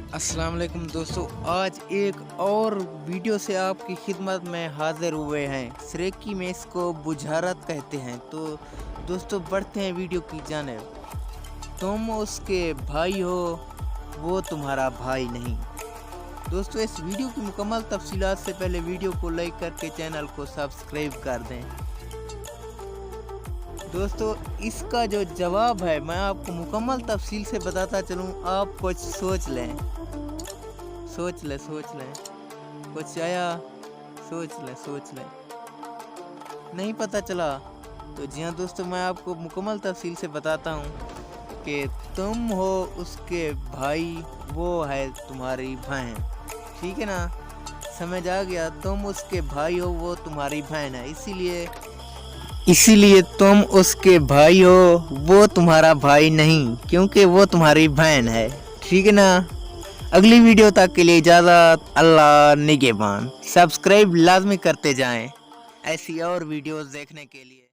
अस्सलाम वालेकुम दोस्तों, आज एक और वीडियो से आपकी खिदमत में हाजिर हुए हैं। सरेकी में इसको बुझारत कहते हैं। तो दोस्तों बढ़ते हैं वीडियो की जानिब। तुम उसके भाई हो, वो तुम्हारा भाई नहीं। दोस्तों इस वीडियो की मुकम्मल तफसीलात से पहले वीडियो को लाइक करके चैनल को सब्सक्राइब कर दें। दोस्तों इसका जो जवाब है मैं आपको मुकम्मल तफसील से बताता चलूँ, आप कुछ सोच लें। कुछ आया? सोच लें। नहीं पता चला? तो जी हाँ दोस्तों, मैं आपको मुकम्मल तफसील से बताता हूँ कि तुम हो उसके भाई, वो है तुम्हारी बहन। ठीक है ना? समझ आ गया? तुम उसके भाई हो, वो तुम्हारी बहन है। इसीलिए तुम उसके भाई हो, वो तुम्हारा भाई नहीं, क्योंकि वो तुम्हारी बहन है। ठीक है ना? अगली वीडियो तक के लिए इजाज़त। अल्लाह निगहबान। सब्सक्राइब लाजमी करते जाएं ऐसी और वीडियोस देखने के लिए।